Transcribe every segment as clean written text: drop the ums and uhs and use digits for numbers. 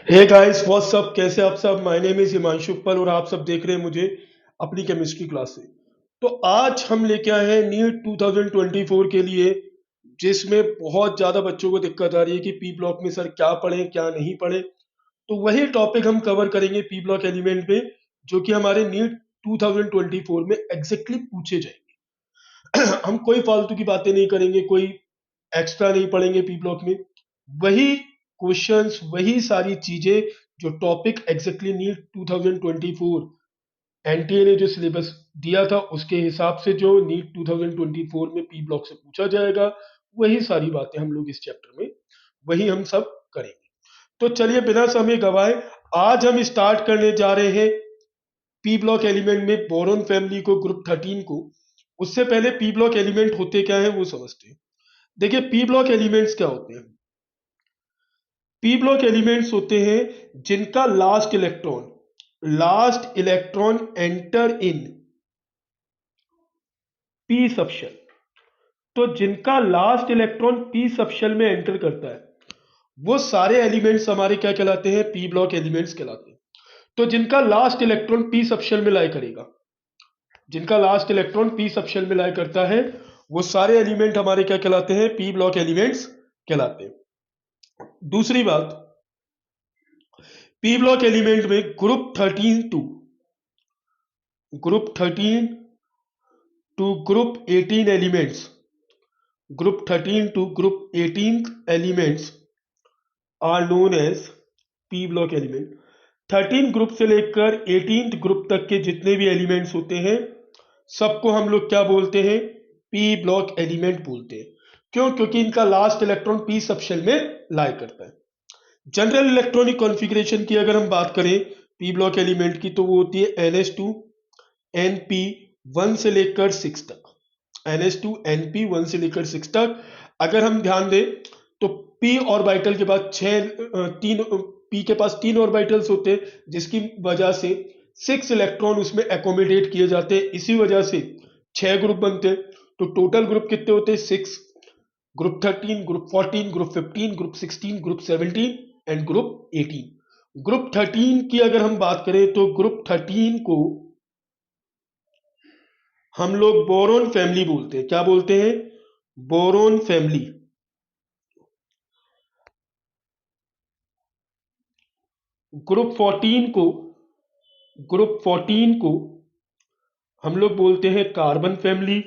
Hey guys what's up, कैसे आप सब। माय नेम इज हिमांशु पल और आप सब देख रहे हैं मुझे अपनी केमिस्ट्री क्लास से। तो आज हम लेके आए हैं नीट 2024 के लिए, जिसमें बहुत ज्यादा बच्चों को दिक्कत आ रही है कि पी ब्लॉक में सर क्या पढ़ें क्या नहीं पढ़े। तो वही टॉपिक हम कवर करेंगे पी ब्लॉक एलिमेंट में, जो कि हमारे नीट 2024 में एग्जैक्टली पूछे जाएंगे। हम कोई फालतू की बातें नहीं करेंगे, कोई एक्स्ट्रा नहीं पढ़ेंगे पी ब्लॉक में। वही क्वेश्चंस, वही सारी चीजें जो टॉपिक एग्जैक्टली नीट 2024 एनटीए ने जो सिलेबस दिया था उसके हिसाब से जो नीट 2024 में पी ब्लॉक से पूछा जाएगा, वही सारी बातें हम लोग इस चैप्टर में वही हम सब करेंगे। तो चलिए बिना समय गवाए आज हम स्टार्ट करने जा रहे हैं पी ब्लॉक एलिमेंट में बोरोन फैमिली को, ग्रुप 13 को। उससे पहले पी ब्लॉक एलिमेंट होते क्या है वो समझते हैं। देखिए पी ब्लॉक एलिमेंट्स क्या होते हैं। पी ब्लॉक एलिमेंट्स होते हैं जिनका last electron enter in P subshell. तो जिनका लास्ट इलेक्ट्रॉन पी सबशेल में एंटर करता है वो सारे एलिमेंट्स हमारे क्या कहलाते हैं, पी ब्लॉक एलिमेंट्स कहलाते हैं। तो जिनका लास्ट इलेक्ट्रॉन पी सबशेल में लाई करेगा, जिनका लास्ट इलेक्ट्रॉन पी सबशेल में लाई करता है, वो सारे एलिमेंट हमारे क्या कहलाते हैं, पी ब्लॉक एलिमेंट्स कहलाते हैं। दूसरी बात, पी ब्लॉक एलिमेंट में group 13 to group 18 elements, group 13 to group 18 elements are known as P block element. 13 group से लेकर 18 ग्रुप तक के जितने भी एलिमेंट्स होते हैं सबको हम लोग क्या बोलते हैं, पी ब्लॉक एलिमेंट बोलते हैं। क्यों? क्योंकि इनका लास्ट इलेक्ट्रॉन पी सबशेल में लाई करता है। जनरल इलेक्ट्रॉनिक कॉन्फ़िगरेशन की अगर हम बात करें पी ब्लॉक एलिमेंट की, तो वो होती है NH2 NP 1 से लेकर 6 तक। NH2 NP 1 से लेकर 6 तक। अगर हम ध्यान दें तो p ऑर्बिटल के बाद तीन p के पास 3 ऑर्बिटल्स होते हैं, जिसकी वजह से 6 इलेक्ट्रॉन उसमें एकोमोडेट किए जाते हैं। इसी वजह से 6 ग्रुप बनते हैं। तो टोटल ग्रुप कितने होते हैं, 6। Group 13, group 14, group 15, group 16, group 17 and group 18। Group 13 की अगर हम बात करें तो ग्रुप 13 को हम लोग बोरोन फैमिली बोलते हैं। क्या बोलते हैं? Boron family. ग्रुप 14 को ग्रुप 14 को हम लोग बोलते हैं कार्बन फैमिली।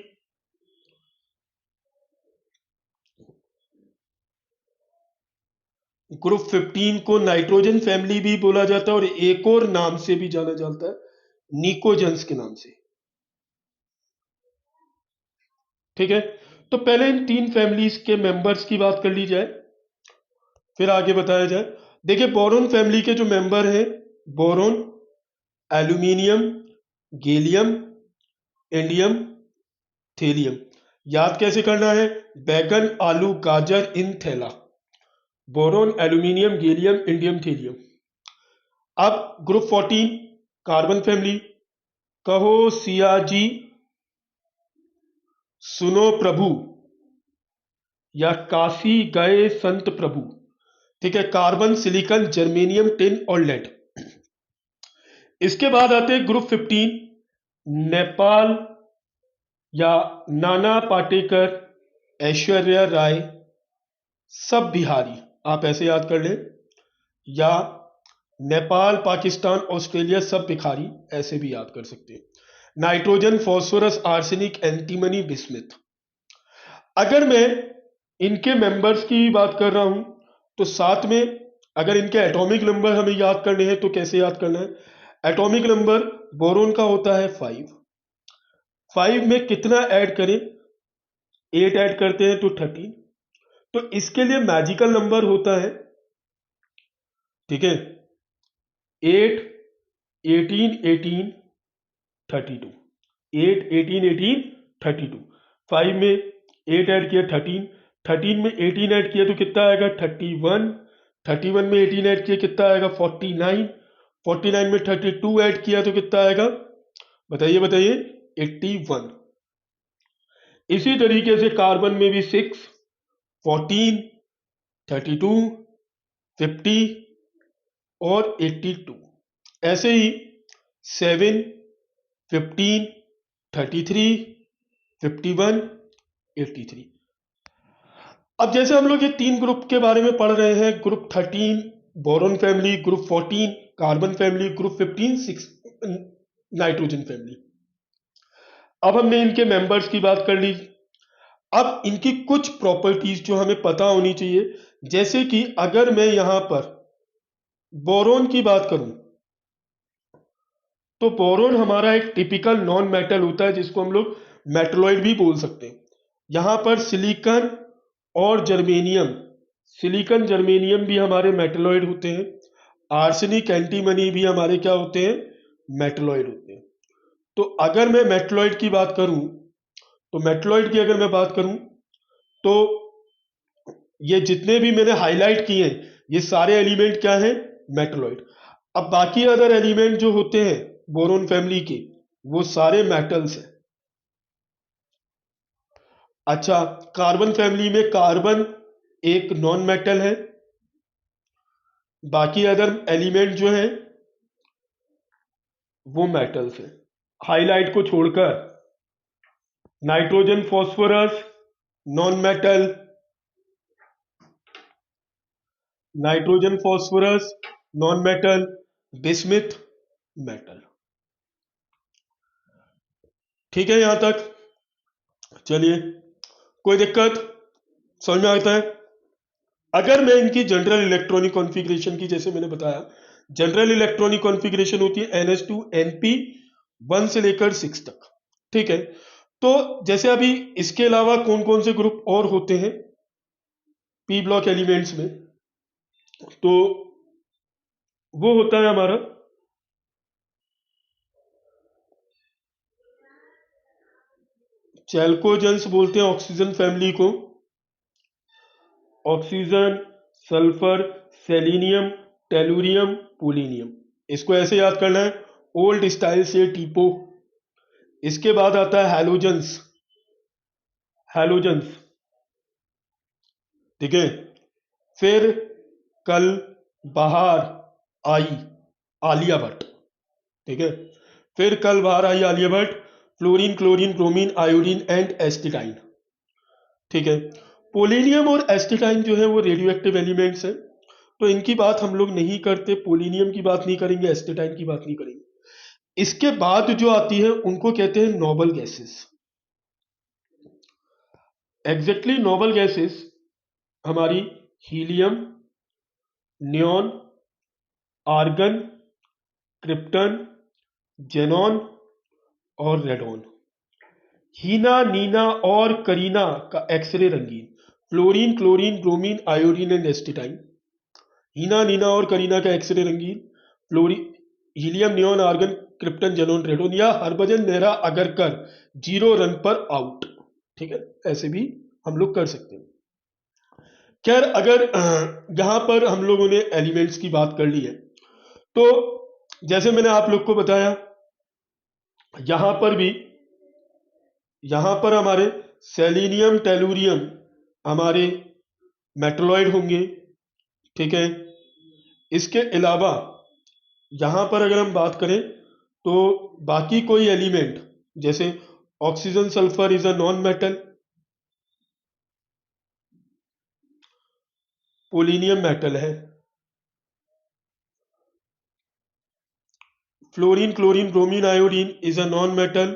ग्रुप 15 को नाइट्रोजन फैमिली भी बोला जाता है और एक और नाम से भी जाना जाता है, निकोजेंस के नाम से। ठीक है, तो पहले इन 3 फैमिलीज के मेंबर्स की बात कर ली जाए, फिर आगे बताया जाए। देखिए बोरोन फैमिली के जो मेंबर हैं, boron, aluminium, gallium, indium, thallium. याद कैसे करना है? बैगन आलू गाजर इन थैला। Boron, aluminium, gallium, indium, thallium. अब ग्रुप 14 कार्बन फैमिली। कहो सिया जी सुनो प्रभु, या काशी गए संत प्रभु। ठीक है, कार्बन, सिलिकॉन, जर्मेनियम, टिन और लेड। इसके बाद आते हैं ग्रुप 15, नेपाल या नाना पाटेकर, ऐश्वर्या राय, सब बिहारी। आप ऐसे याद कर लें, या नेपाल, पाकिस्तान, ऑस्ट्रेलिया, सब बिहारी, ऐसे भी याद कर सकते हैं। Nitrogen, phosphorus, arsenic, antimony, bismuth. अगर मैं इनके मेंबर्स की बात कर रहा हूं तो साथ में अगर इनके एटॉमिक नंबर हमें याद करने हैं तो कैसे याद करना है? एटॉमिक नंबर बोरोन का होता है 5। 5 में कितना ऐड करें? 8 ऐड करते हैं तो 13। तो इसके लिए मैजिकल नंबर होता है, ठीक है, 8, 18, 18, 32। 8, 18, 18, 32। 5 में 8 ऐड किया 13, 13 में 18 ऐड किया तो कितना आएगा 31, 31 में 18 ऐड किया कितना आएगा 49, 49 में 32 ऐड किया तो कितना आएगा, बताइए बताइए, 81। इसी तरीके से कार्बन में भी 6, 14, 32, 50, और 82। ऐसे ही 7, 15, 33, 51, 83। अब जैसे हम लोग ये 3 ग्रुप के बारे में पढ़ रहे हैं, group 13 boron family, group 14 carbon family, group 15 nitrogen family. अब हमने इनके मेंबर्स की बात कर ली। अब इनकी कुछ प्रॉपर्टीज जो हमें पता होनी चाहिए, जैसे कि अगर मैं यहां पर बोरोन की बात करूं, तो बोरोन हमारा एक टिपिकल नॉन मेटल होता है जिसको हम लोग मेटलॉइड भी बोल सकते हैं। यहां पर सिलिकॉन और जर्मेनियम, सिलिकॉन जर्मेनियम भी हमारे मेटलॉइड होते हैं। आर्सेनिक एंटीमनी भी हमारे क्या होते हैं, मेटलॉइड होते हैं। तो अगर मैं मेटलॉइड की बात करूं, तो मेटलॉइड की अगर मैं बात करूं, तो ये जितने भी मैंने हाईलाइट किए हैं, ये सारे एलिमेंट क्या हैं, मेटलॉइड। अब बाकी अदर एलिमेंट जो होते हैं बोरोन फैमिली के, वो सारे मेटल्स हैं। अच्छा, कार्बन फैमिली में कार्बन एक नॉन मेटल है, बाकी अदर एलिमेंट जो हैं वो मेटल्स हैं, हाईलाइट को छोड़कर। Nitrogen phosphorus non metal, nitrogen phosphorus non metal, bismuth metal. ठीक है यहां तक? चलिए, कोई दिक्कत समझ में आता है? अगर मैं इनकी जनरल इलेक्ट्रॉनिक कॉन्फ़िगरेशन की, जैसे मैंने बताया, जनरल इलेक्ट्रॉनिक कॉन्फ़िगरेशन होती है NH2 NP 1 से लेकर 6 तक। ठीक है, तो जैसे अभी इसके अलावा कौन कौन से ग्रुप और होते हैं पी ब्लॉक एलिमेंट्स में, तो वो होता है हमारा चैल्कोजेंस बोलते हैं ऑक्सीजन फैमिली को। Oxygen, sulphur, selenium, tellurium, polonium. इसको ऐसे याद करना है, ओल्ड स्टाइल से टीपो। इसके बाद आता है हैलोजेंस, हैलोजेंस। ठीक है, फिर कल बाहर आई आलिया भट्ट। ठीक है, फिर कल बाहर आई Alia Bhatt, fluorine, chlorine, bromine, iodine and astatine. ठीक है, पोलिनियम और एस्टिटाइन जो है वो रेडियो एक्टिव एलिमेंट्स हैं, तो इनकी बात हम लोग नहीं करते, पोलिनियम की बात नहीं करेंगे, एस्टिटाइन की बात नहीं करेंगे। इसके बाद जो आती है उनको कहते हैं noble gases. Exactly noble gases हमारी helium, neon, argon, krypton, xenon और रेडॉन। हीना, नीना और करीना का एक्सरे रंगीन, fluorine, chlorine, bromine, iodine and astatine. Heena, Neena और करीना का एक्सरे रंगीन, फ्लोरी helium, neon, argon, krypton, xenon, radon. या हरभजन नेहरा अगर कर 0 रन पर आउट। ठीक है, ऐसे भी हम लोग कर सकते हैं। खैर, अगर यहां पर हम लोगों ने एलिमेंट्स की बात कर ली है, तो जैसे मैंने आप लोग को बताया, यहां पर भी, यहां पर हमारे सेलिनियम, टेलुरियम हमारे मेटलॉइड होंगे। ठीक है, इसके अलावा यहां पर अगर हम बात करें, तो बाकी कोई एलिमेंट जैसे oxygen sulphur is a non metal, polonium metal है, fluorine, chlorine, bromine, iodine is a non metal.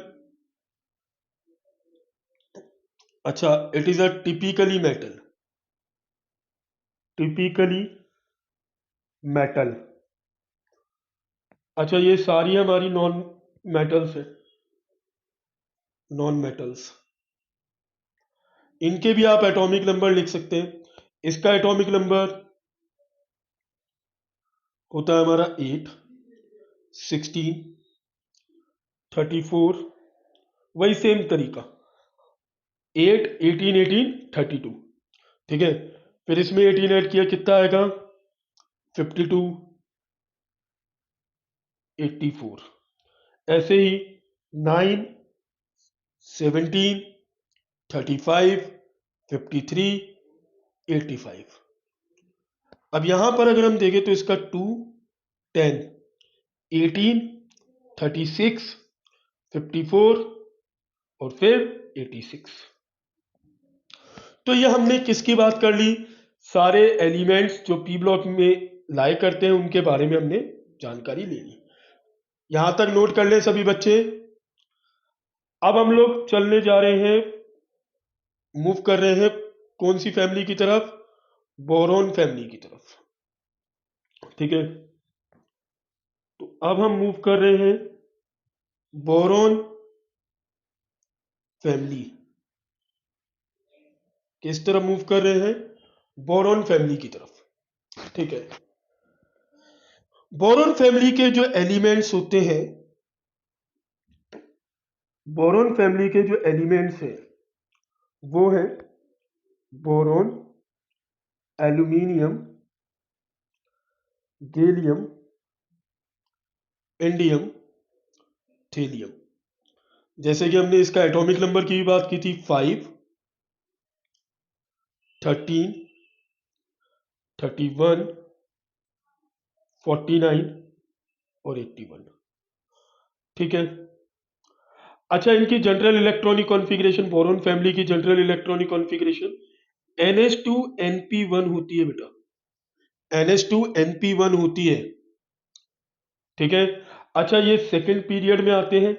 अच्छा, it is a typically metal, typically metal. अच्छा, ये सारी हमारी नॉन मेटल्स है, नॉन मेटल्स। इनके भी आप एटॉमिक नंबर लिख सकते हैं। इसका एटॉमिक नंबर होता है हमारा 8, 16, 34, वही सेम तरीका, 8, 18, 18, 32। ठीक है, फिर इसमें 18 ऐड किया, कितना आएगा, 52, 84। ऐसे ही 9, 17, 35, 53, 85। अब यहां पर अगर हम देखें तो इसका 2, 10, 18, 36, 54 और फिर 86। तो ये हमने किसकी बात कर ली? सारे एलिमेंट्स जो पी ब्लॉक में लाए करते हैं उनके बारे में हमने जानकारी ले ली। यहां तक नोट कर ले सभी बच्चे। अब हम लोग चलने जा रहे हैं, मूव कर रहे हैं कौन सी फैमिली की तरफ? बोरोन फैमिली की तरफ। ठीक है, तो अब हम मूव कर रहे हैं बोरोन फैमिली। किस तरफ मूव कर रहे हैं? बोरोन फैमिली की तरफ। ठीक है, बोरोन फैमिली के जो एलिमेंट्स होते हैं, बोरोन फैमिली के जो एलिमेंट्स हैं वो है बोरोन, एल्यूमिनियम, गैलियम, इंडियम, थीलियम। जैसे कि हमने इसका एटॉमिक नंबर की भी बात की थी, 5, 13, 31, 49 और 81। ठीक है, अच्छा इनकी general electronic configuration, boron family की जनरल इलेक्ट्रॉनिक कॉन्फ़िगरेशन NH2NP1 होती है बेटा, NH2NP1 होती है। ठीक है, अच्छा ये सेकंड पीरियड में आते हैं,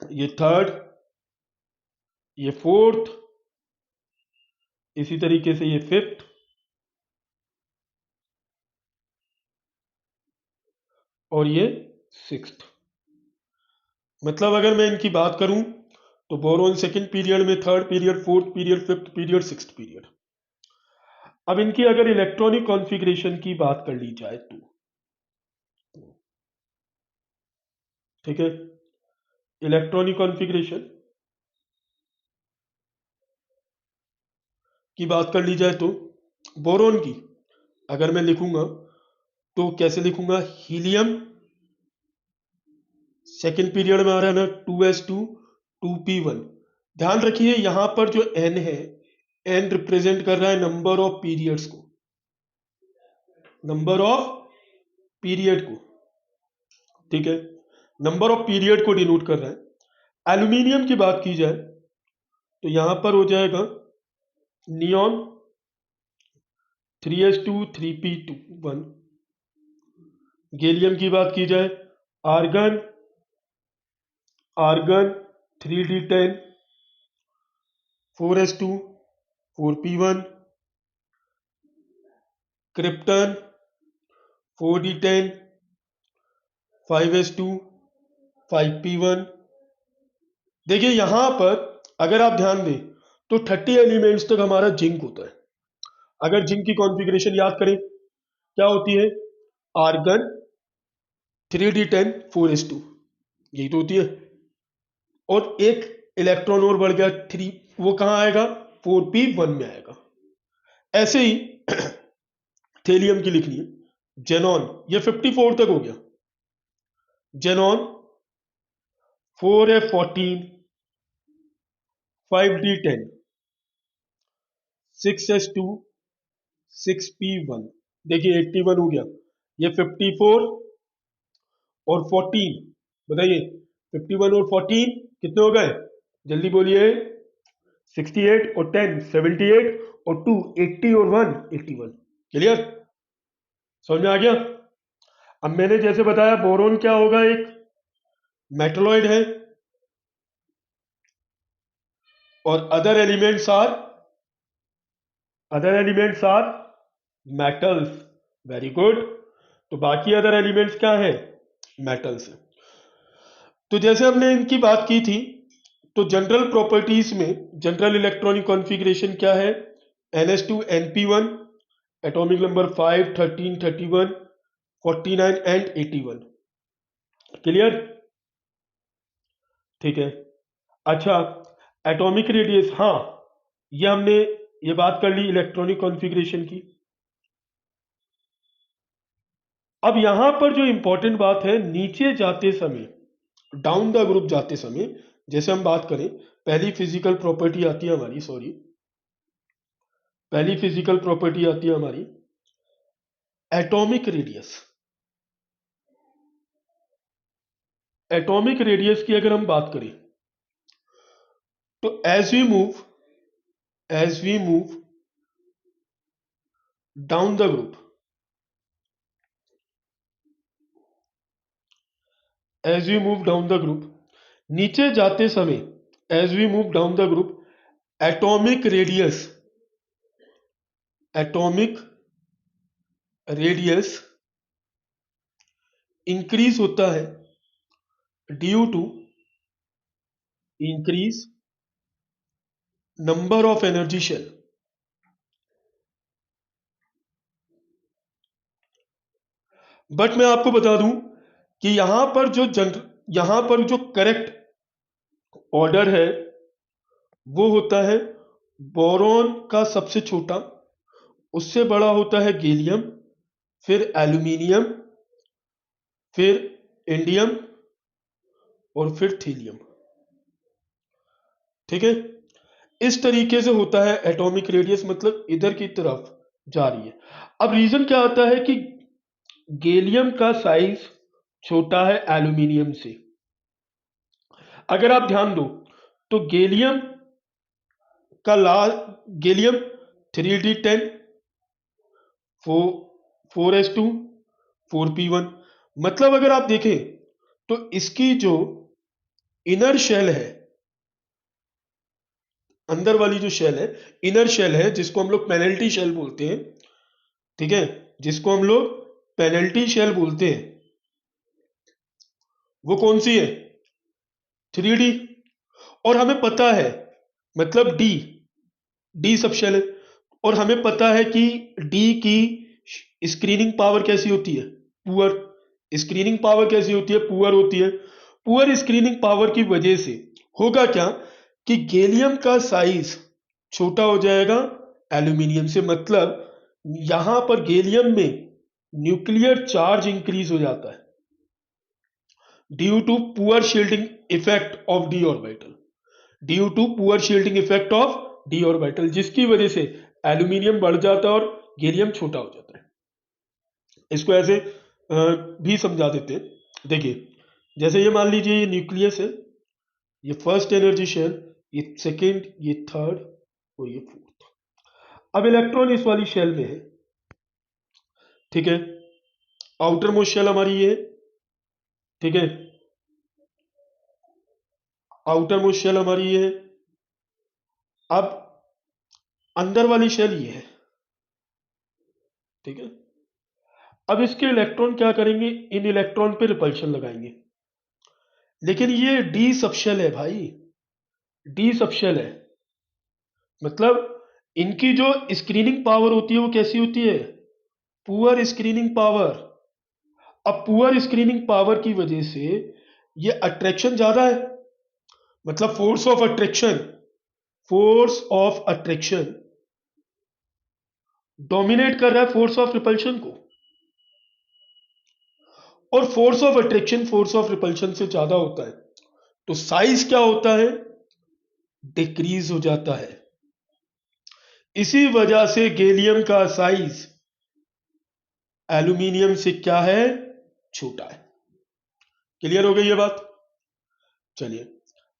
ये थर्ड, ये फोर्थ, इसी तरीके से ये फिफ्थ और ये सिक्स्थ। मतलब अगर मैं इनकी बात करूं तो बोरोन सेकंड पीरियड में, third period, fourth period, fifth period, sixth period. अब इनकी अगर इलेक्ट्रॉनिक कॉन्फ़िगरेशन की बात कर ली जाए तो, ठीक है, इलेक्ट्रॉनिक कॉन्फ़िगरेशन की बात कर ली जाए तो बोरोन की अगर मैं लिखूंगा तो कैसे लिखूंगा? हीलियम सेकेंड पीरियड में आ रहा है ना, 2s2 2p1। ध्यान रखिए यहां पर जो n है, n रिप्रेजेंट कर रहा है नंबर ऑफ पीरियड्स को, नंबर ऑफ पीरियड को। ठीक है, नंबर ऑफ पीरियड को डिनोट कर रहा है। एल्यूमिनियम की बात की जाए तो यहां पर हो जाएगा नियॉन 3s2 3p2 1। गैलियम की बात की जाए, argon, argon 3d10 4s2 4p1। Krypton 4d10 5s2 5p1। देखिए यहां पर अगर आप ध्यान दें तो 30 एलिमेंट्स तक हमारा जिंक होता है। अगर जिंक की कॉन्फ़िगरेशन याद करें क्या होती है? आर्गन 3d10 4s2, यही तो होती है। और एक इलेक्ट्रॉन और बढ़ गया 3, वो कहां आएगा? 4p1 में आएगा। ऐसे ही थेलियम की लिखनी है, जेनॉन, ये 54 तक हो गया। Xenon 4f14 5d10 6s2 6p1। देखिए 81 हो गया। ये 54 और 14, बताइए 51 और 14 कितने हो गए? जल्दी बोलिए। 68 और 10 78 और 2 80 और 1 81। क्लियर? समझ में आ गया? अब मैंने जैसे बताया बोरोन क्या होगा? एक मेटलॉइड है और other elements are metals. Very good. तो बाकी अदर एलिमेंट्स क्या है? मेटल्स। तो जैसे हमने इनकी बात की थी तो जनरल प्रॉपर्टीज में जनरल इलेक्ट्रॉनिक कॉन्फ़िगरेशन क्या है? NH2NP1, atomic number 5, 13, 31, 49 and 81। Clear? ठीक है, अच्छा एटॉमिक रेडियस, हाँ ये हमने ये बात कर ली इलेक्ट्रॉनिक कॉन्फ़िगरेशन की। अब यहां पर जो इंपॉर्टेंट बात है, नीचे जाते समय, डाउन द ग्रुप जाते समय, जैसे हम बात करें, पहली फिजिकल प्रॉपर्टी आती है हमारी, सॉरी, पहली फिजिकल प्रॉपर्टी आती है हमारी एटॉमिक रेडियस। एटॉमिक रेडियस की अगर हम बात करें तो as we move down the group, as we move down the group, नीचे जाते समय as we move down the group atomic radius increase होता है due to increase number of energy shell. But मैं आपको बता दूं कि यहां पर जो करेक्ट ऑर्डर है वो होता है बोरॉन का सबसे छोटा, उससे बड़ा होता है गैलियम, फिर एल्यूमिनियम, फिर इंडियम और फिर थीलियम। ठीक है, इस तरीके से होता है एटॉमिक रेडियस, मतलब इधर की तरफ जा रही है। अब रीजन क्या आता है कि गैलियम का साइज छोटा है एल्यूमिनियम से। अगर आप ध्यान दो तो गैलियम 3d10 4s2 4p1, मतलब अगर आप देखें तो इसकी जो इनर शेल है, अंदर वाली जो शेल है, इनर शेल है, जिसको हम लोग पेनल्टी शेल बोलते हैं, ठीक है, जिसको हम लोग पेनल्टी शेल बोलते हैं, वो कौन सी है? 3D। और हमें पता है, मतलब डी सब शेल है, और हमें पता है कि डी की स्क्रीनिंग पावर कैसी होती है? पुअर। स्क्रीनिंग पावर कैसी होती है? पुअर होती है। पुअर स्क्रीनिंग पावर की वजह से होगा क्या कि गैलियम का साइज छोटा हो जाएगा एल्यूमिनियम से, मतलब यहां पर गैलियम में न्यूक्लियर चार्ज इंक्रीज हो जाता है due to poor shielding effect of d orbital, due to poor shielding effect of d orbital, जिसकी वजह से एल्यूमिनियम बढ़ जाता है और गैलियम छोटा हो जाता है। इसको ऐसे भी समझा देते हैं। देखिए, जैसे ये मान लीजिए ये न्यूक्लियस है, ये फर्स्ट एनर्जी शेल, ये सेकेंड, ये थर्ड और ये फोर्थ। अब इलेक्ट्रॉन इस वाली शेल में है, ठीक है, आउटर मोस्ट शेल हमारी ये है, ठीक है, आउटर मोस्ट शेल हमारी ये है। अब अंदर वाली शेल ये है, ठीक है। अब इसके इलेक्ट्रॉन क्या करेंगे? इन इलेक्ट्रॉन पे रिपल्शन लगाएंगे, लेकिन ये डी सबशेल है भाई, डी सबशेल है, मतलब इनकी जो स्क्रीनिंग पावर होती है वो कैसी होती है? Poor screening power. अब पुअर स्क्रीनिंग पावर की वजह से ये अट्रैक्शन ज्यादा है, मतलब फोर्स ऑफ अट्रैक्शन डोमिनेट कर रहा है फोर्स ऑफ रिपल्शन को, और फोर्स ऑफ रिपल्शन से ज्यादा होता है तो साइज क्या होता है? डिक्रीज हो जाता है। इसी वजह से गैलियम का साइज एल्यूमिनियम से क्या है? छोटा है। क्लियर हो गई ये बात? चलिए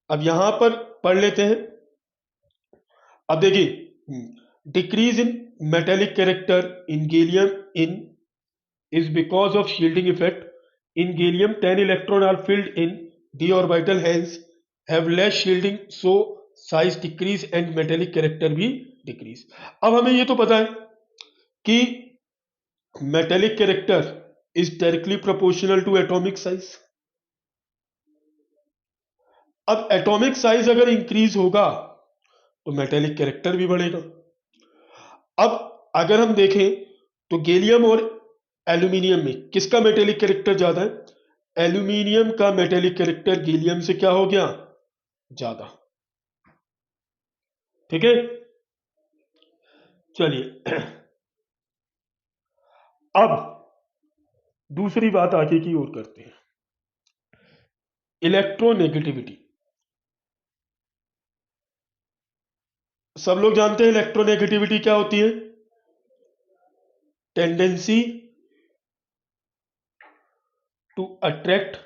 अब यहां पर पढ़ लेते हैं। अब देखिए, decrease in metallic character in gallium in is because of shielding effect. In gallium, 10 electrons are filled in d orbital, hence have less shielding, so size decrease and metallic character भी decrease. अब हमें ये तो पता है कि metallic character is directly proportional to atomic size. अब atomic size अगर इंक्रीज होगा तो मेटेलिक कैरेक्टर भी बढ़ेगा। अब अगर हम देखें तो गैलियम और एल्यूमिनियम में किसका मेटेलिक कैरेक्टर ज्यादा है? एल्यूमिनियम का मेटेलिक कैरेक्टर गैलियम से क्या हो गया? ज्यादा। ठीक है, चलिए अब दूसरी बात आगे की ओर करते हैं, इलेक्ट्रोनेगेटिविटी। सब लोग जानते हैं इलेक्ट्रोनेगेटिविटी क्या होती है? Tendency to attract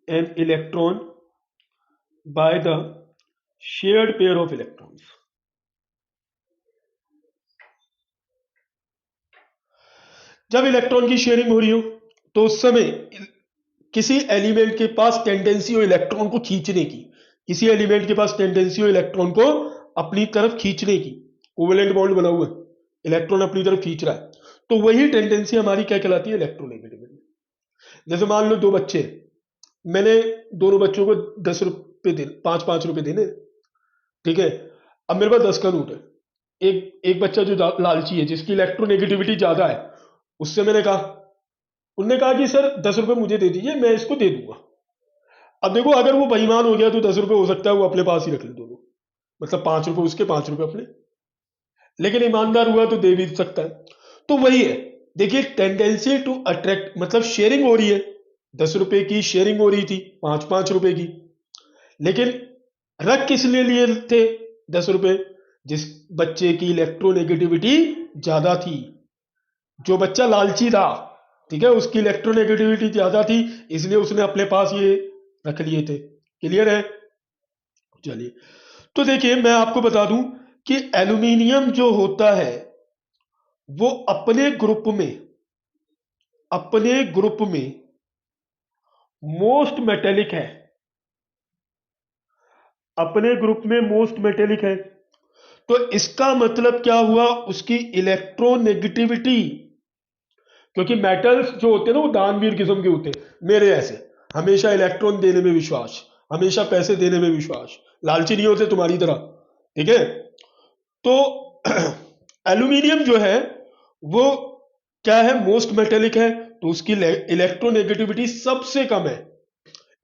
an electron by the shared pair of electrons. जब इलेक्ट्रॉन की शेयरिंग हो रही हो तो उस समय किसी एलिमेंट के पास टेंडेंसी हो इलेक्ट्रॉन को खींचने की, किसी एलिमेंट के पास टेंडेंसी हो इलेक्ट्रॉन को अपनी तरफ खींचने की, कोवेलेंट बॉन्ड बना हुआ है, इलेक्ट्रॉन अपनी तरफ खींच रहा है, तो वही टेंडेंसी हमारी क्या कहलाती है, इलेक्ट्रोनेगेटिविटी। जैसे मान लो दो बच्चे, मैंने दोनों बच्चों को 10 रुपए दे, 5-5 रुपए देने, ठीक है। अब मेरे पास 10 का नोट है, एक एक बच्चा जो लालची है, जिसकी इलेक्ट्रोनेगेटिविटी ज्यादा है, उससे मैंने कहा, उनने कहा कि सर 10 रुपए मुझे दे दीजिए, मैं इसको दे दूंगा। अब देखो अगर वो बेईमान हो गया तो 10 रुपए हो सकता है वो अपने पास ही रख ले दोनों, मतलब 5 रुपए उसके, 5 रुपए अपने। लेकिन ईमानदार हुआ तो दे भी सकता है। तो वही है, देखिए टेंडेंसी टू अट्रैक्ट, मतलब शेयरिंग हो रही है, 10 रुपए की शेयरिंग हो रही थी, 5-5 रुपए की, लेकिन रख किस लिए थे 10 रुपए, जिस बच्चे की इलेक्ट्रोनेगेटिविटी ज्यादा थी, जो बच्चा लालची था, ठीक है, उसकी इलेक्ट्रोनेगेटिविटी ज्यादा थी, इसलिए उसने अपने पास ये रख लिए थे। क्लियर है? चलिए, तो देखिए मैं आपको बता दूं कि एल्यूमिनियम जो होता है वो अपने ग्रुप में मोस्ट मेटेलिक है, अपने ग्रुप में मोस्ट मेटेलिक है। तो इसका मतलब क्या हुआ, उसकी इलेक्ट्रोनेगेटिविटी, क्योंकि मेटल्स जो होते हैं ना वो दानवीर किस्म के होते हैं, मेरे ऐसे, हमेशा इलेक्ट्रॉन देने में विश्वास, हमेशा पैसे देने में विश्वास, लालची नहीं होते तुम्हारी तरह, ठीक है। तो एल्यूमिनियम जो है वो क्या है, मोस्ट मेटेलिक है, तो उसकी इलेक्ट्रोनेगेटिविटी सबसे कम है,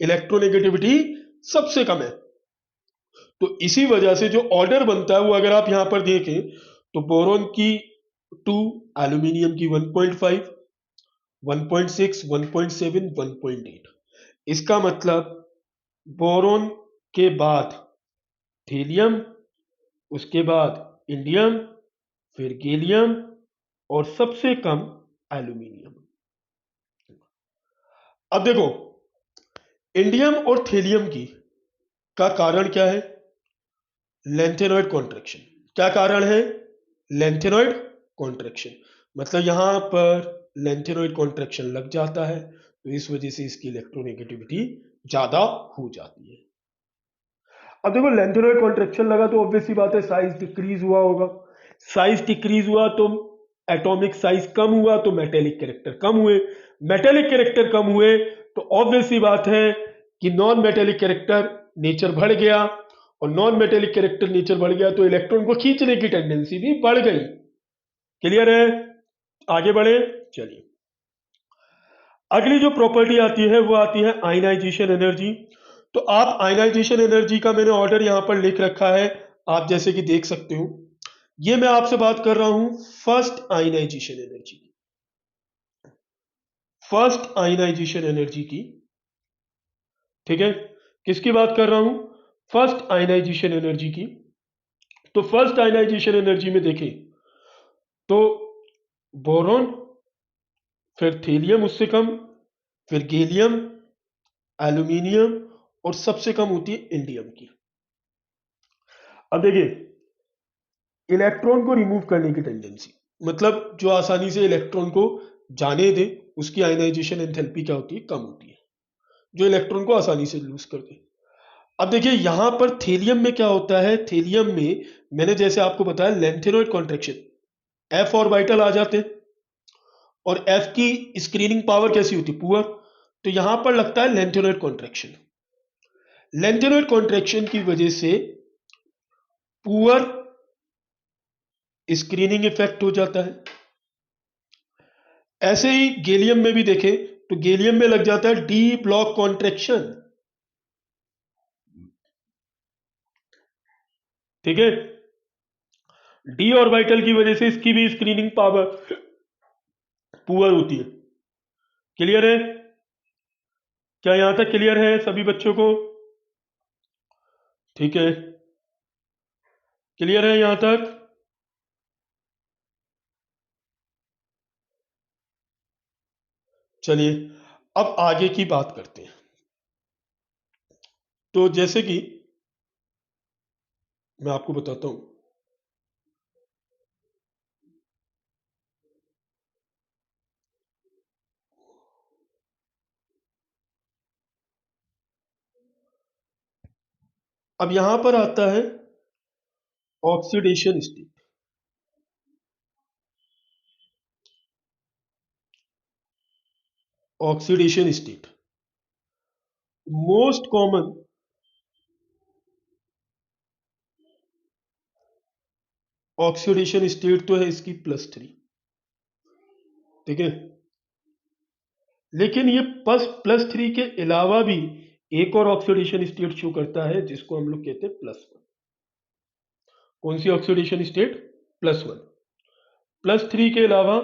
इलेक्ट्रोनेगेटिविटी सबसे कम है। तो इसी वजह से जो ऑर्डर बनता है वो अगर आप यहां पर देखें तो बोरोन की 2, एल्यूमिनियम की 1.5, 1.6, 1.7, 1.8। इसका मतलब बोरोन के बाद थीलियम, उसके बाद इंडियम, फिर गैलियम, और सबसे कम एल्यूमिनियम। अब देखो इंडियम और थीलियम की का कारण क्या है, लेंथेनॉइड कॉन्ट्रैक्शन। क्या कारण है, लेंथेनॉइड कॉन्ट्रैक्शन, मतलब यहां पर लेंथेनॉइड कॉन्ट्रैक्शन लग जाता है, तो इस वजह से इसकी इलेक्ट्रोनेगेटिविटी ज्यादा हो जाती है। अब देखो लेंथेनॉइड कॉन्ट्रैक्शन लगा तो ऑब्वियस सी बात है साइज डिक्रीज हुआ होगा, साइज डिक्रीज हुआ तो एटॉमिक साइज कम हुआ, तो मेटेलिक कैरेक्टर कम हुए, मेटेलिक कैरेक्टर कम हुए तो ऑब्वियस सी बात है कि नॉन मेटेलिक कैरेक्टर नेचर बढ़ गया, और नॉन मेटेलिक कैरेक्टर नेचर बढ़ गया तो इलेक्ट्रॉन को खींचने की टेंडेंसी भी बढ़ गई। क्लियर है? आगे बढ़े, चलिए अगली जो प्रॉपर्टी आती है वो आती है आयनाइजेशन एनर्जी। तो आप आयनाइजेशन एनर्जी का मैंने ऑर्डर यहां पर लिख रखा है, आप जैसे कि देख सकते हो, ये मैं आपसे बात कर रहा हूं first ionization energy, first ionization energy की, ठीक है। किसकी बात कर रहा हूं, फर्स्ट आयनाइजेशन एनर्जी की। तो फर्स्ट आयनाइजेशन एनर्जी में देखें तो बोरॉन, फिर थीलियम उससे कम, फिर गैलियम, एल्यूमिनियम, और सबसे कम होती है इंडियम की। अब देखिए इलेक्ट्रॉन को रिमूव करने की टेंडेंसी, मतलब जो आसानी से इलेक्ट्रॉन को जाने दे, उसकी आयनाइजेशन एंथैल्पी क्या होती है, कम होती है, जो इलेक्ट्रॉन को आसानी से लूज कर दे। अब देखिए यहां पर थीलियम में क्या होता है, थीलियम में मैंने जैसे आपको बताया लेंथेनॉइड कॉन्ट्रैक्शन, एफ ऑर्बिटल आ जाते हैं, और एफ की स्क्रीनिंग पावर कैसी होती है, पुअर, तो यहां पर लगता है लेंथेनॉइड कॉन्ट्रैक्शन, लेंथेनॉइड कॉन्ट्रैक्शन की वजह से पुअर स्क्रीनिंग इफेक्ट हो जाता है। ऐसे ही गैलियम में भी देखें तो गैलियम में लग जाता है डी ब्लॉक कॉन्ट्रैक्शन, ठीक है, डी ऑर्बिटल की वजह से इसकी भी स्क्रीनिंग पावर पुअर होती है। क्लियर है? क्या यहां तक क्लियर है सभी बच्चों को? ठीक है, क्लियर है यहां तक? चलिए अब आगे की बात करते हैं। तो जैसे कि मैं आपको बताता हूं, अब यहां पर आता है oxidation state. Oxidation state most common oxidation state तो है इसकी +3, ठीक है। लेकिन ये +3 के अलावा भी एक और ऑक्सीडेशन स्टेट शो करता है जिसको हम लोग कहते हैं +1। कौन सी ऑक्सीडेशन स्टेट? +1। +3 के अलावा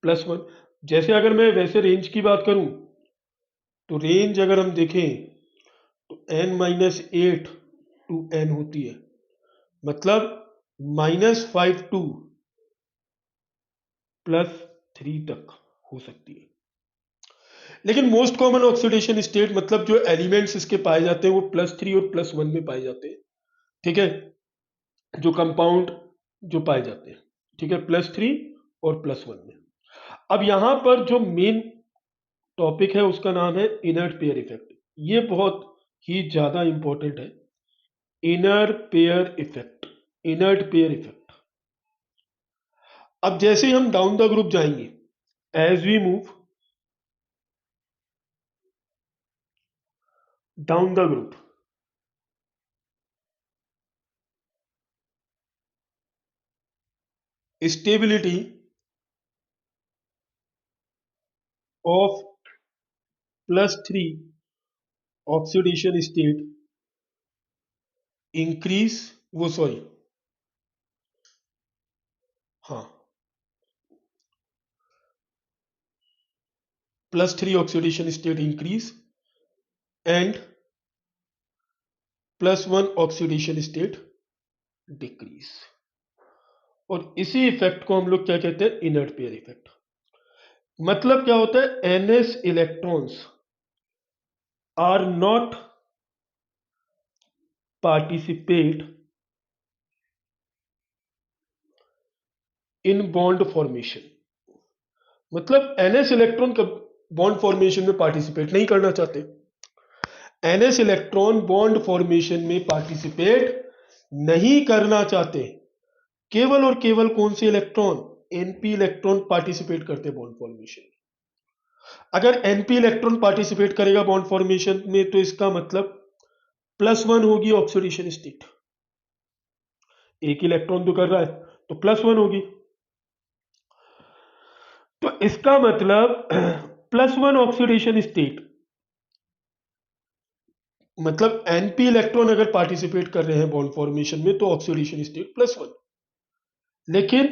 +1। जैसे अगर मैं वैसे रेंज की बात करूं तो रेंज अगर हम देखें तो n-8 टू n होती है, मतलब -5 टू +3 तक हो सकती है। लेकिन मोस्ट कॉमन ऑक्सीडेशन स्टेट मतलब जो एलिमेंट्स इसके पाए जाते हैं वो +3 और +1 में पाए जाते हैं, ठीक है। जो कंपाउंड जो पाए जाते हैं, ठीक है, +3 और +1 में। अब यहां पर जो मेन टॉपिक है उसका नाम है इनर्ट पेयर इफेक्ट। ये बहुत ही ज्यादा इंपॉर्टेंट है, inner pair effect. Inert pair effect. अब जैसे ही हम डाउन द ग्रुप जाएंगे, as we move down the group, stability of +3 oxidation state increase, वो सॉरी, हाँ, +3 oxidation state increase and +1 oxidation state decrease. और इसी इफेक्ट को हम लोग क्या कहते हैं? Inert pair effect. मतलब क्या होता है? ns electrons are not participate in bond formation. मतलब ns इलेक्ट्रॉन बॉन्ड फॉर्मेशन में पार्टिसिपेट नहीं करना चाहते। ns इलेक्ट्रॉन बॉन्ड फॉर्मेशन में पार्टिसिपेट नहीं करना चाहते। केवल और केवल कौन से इलेक्ट्रॉन? np इलेक्ट्रॉन पार्टिसिपेट करते हैं बॉन्ड फॉर्मेशन में। अगर np इलेक्ट्रॉन पार्टिसिपेट करेगा बॉन्ड फॉर्मेशन में तो इसका मतलब +1 होगी ऑक्सीडेशन स्टेट। एक इलेक्ट्रॉन तो कर रहा है तो +1 होगी। तो इसका मतलब +1 ऑक्सीडेशन स्टेट, मतलब np इलेक्ट्रॉन अगर पार्टिसिपेट कर रहे हैं बॉन्ड फॉर्मेशन में तो ऑक्सीडेशन स्टेट +1। लेकिन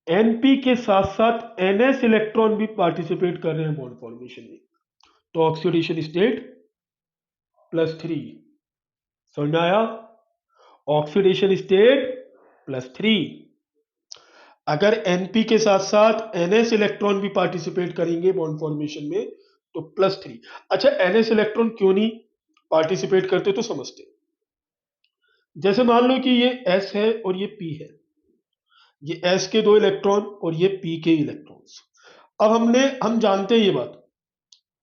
np के साथ साथ ns इलेक्ट्रॉन भी पार्टिसिपेट कर रहे हैं बॉन्ड फॉर्मेशन में तो ऑक्सीडेशन स्टेट +3। समझ में आया? Oxidation state +3। अगर np के साथ साथ ns इलेक्ट्रॉन भी पार्टिसिपेट करेंगे बॉन्ड फॉर्मेशन में तो +3। अच्छा, ns इलेक्ट्रॉन क्यों नहीं पार्टिसिपेट करते तो समझते। जैसे मान लो कि ये s है और ये p है, ये s के 2 इलेक्ट्रॉन और ये p के इलेक्ट्रॉन्स। अब हम जानते हैं ये बात,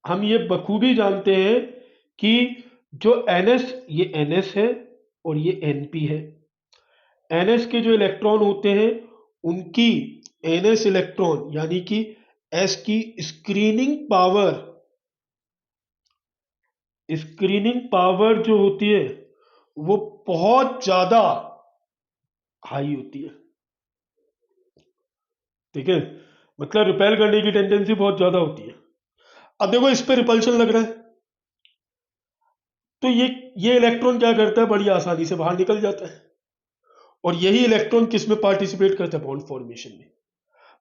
हम ये बखूबी जानते हैं कि जो ns, ये ns है और ये np है। ns के जो इलेक्ट्रॉन होते हैं उनकी ns इलेक्ट्रॉन यानी कि s की स्क्रीनिंग पावर जो होती है वो बहुत ज्यादा हाई होती है, ठीक है। मतलब रिपेल करने की टेंडेंसी बहुत ज्यादा होती है। अब देखो इस पे रिपल्शन लग रहा है तो ये इलेक्ट्रॉन क्या करता है? बड़ी आसानी से बाहर निकल जाता है। और यही इलेक्ट्रॉन किस में पार्टिसिपेट करता है? बॉन्ड फॉर्मेशन में।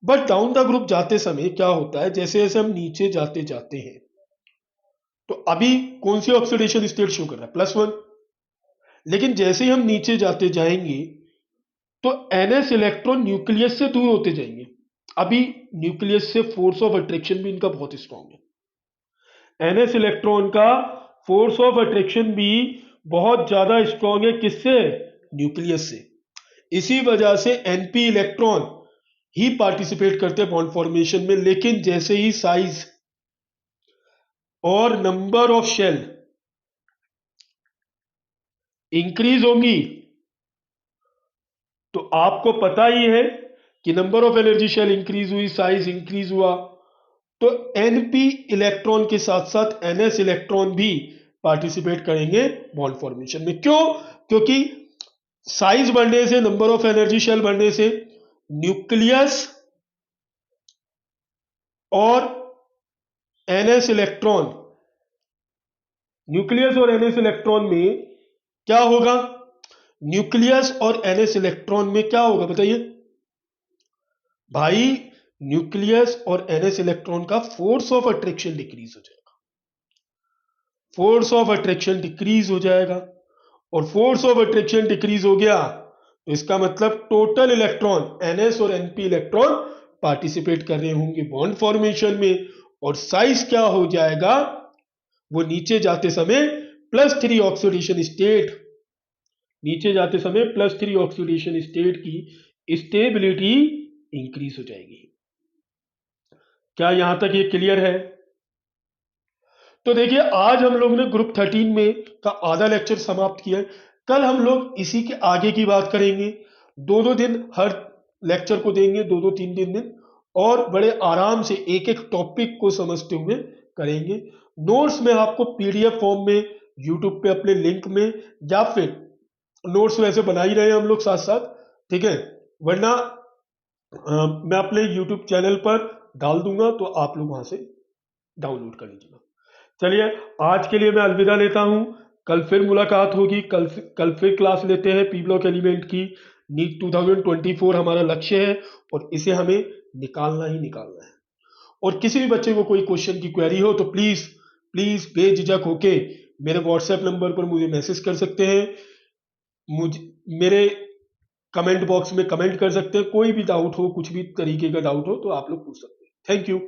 बट डाउन द ग्रुप जाते समय क्या होता है, जैसे जैसे हम नीचे जाते जाते हैं तो अभी कौन सी ऑक्सीडेशन स्टेट शो कर रहा है? +1। लेकिन जैसे ही हम नीचे जाते जाएंगे तो ns इलेक्ट्रॉन न्यूक्लियस से दूर होते जाएंगे। अभी न्यूक्लियस से फोर्स ऑफ अट्रैक्शन भी इनका बहुत स्ट्रांग है। ns इलेक्ट्रॉन का फोर्स ऑफ अट्रैक्शन भी बहुत ज्यादा स्ट्रॉन्ग है, किससे? न्यूक्लियस से। इसी वजह से एनपी इलेक्ट्रॉन ही पार्टिसिपेट करते हैं बॉन्ड फॉर्मेशन में, लेकिन जैसे ही साइज और नंबर ऑफ शेल इंक्रीज होंगी, तो आपको पता ही है कि number of energy shell increase हुई, साइज इंक्रीज हुआ, तो एनपी इलेक्ट्रॉन के साथ साथ एनएस इलेक्ट्रॉन भी पार्टिसिपेट करेंगे बॉन्ड फॉर्मेशन में। क्यों? क्योंकि साइज बढ़ने से, नंबर ऑफ एनर्जी शेल बढ़ने से न्यूक्लियस और एनएस इलेक्ट्रॉन, न्यूक्लियस और एनएस इलेक्ट्रॉन में क्या होगा? न्यूक्लियस और एनएस इलेक्ट्रॉन में क्या होगा बताइए भाई? न्यूक्लियस और एनएस इलेक्ट्रॉन का फोर्स ऑफ अट्रैक्शन डिक्रीज हो जाएगा। फोर्स ऑफ अट्रैक्शन डिक्रीज हो जाएगा, और फोर्स ऑफ अट्रैक्शन डिक्रीज हो गया तो इसका मतलब टोटल इलेक्ट्रॉन, एनएस और एनपी इलेक्ट्रॉन पार्टिसिपेट कर रहे होंगे बॉन्ड फॉर्मेशन में, और साइज क्या हो जाएगा? वो नीचे जाते समय +3 ऑक्सीडेशन स्टेट, नीचे जाते समय +3 ऑक्सीडेशन स्टेट की स्टेबिलिटी इंक्रीज हो जाएगी। क्या यहां तक ये क्लियर है? तो देखिए, आज हम लोग ने ग्रुप 13 में का आधा लेक्चर समाप्त किया है। कल हम लोग इसी के आगे की बात करेंगे। 2-2 दिन हर लेक्चर को देंगे, 2-2 3-3 दिन, और बड़े आराम से एक एक टॉपिक को समझते हुए करेंगे। नोट्स में आपको पीडीएफ फॉर्म में यूट्यूब पे अपने लिंक में, या फिर नोट्स वैसे बना ही रहे हैं हम लोग साथ साथ, ठीक है, वरना मैं अपने यूट्यूब चैनल पर डाल दूंगा, तो आप लोग वहां से डाउनलोड कर लीजिएगा। चलिए, आज के लिए मैं अलविदा लेता हूं। कल फिर मुलाकात होगी, कल फिर क्लास लेते हैं पी ब्लॉक एलिमेंट की। नीट 2024 हमारा लक्ष्य है, और इसे हमें निकालना ही निकालना है। और किसी भी बच्चे को कोई क्वेश्चन की क्वेरी हो तो प्लीज प्लीज बेझिझक होके मेरे व्हाट्सएप नंबर पर मुझे मैसेज कर सकते हैं, मुझे मेरे कमेंट बॉक्स में कमेंट कर सकते हैं। कोई भी डाउट हो, कुछ भी तरीके का डाउट हो, तो आप लोग पूछ सकते हैं। Thank you.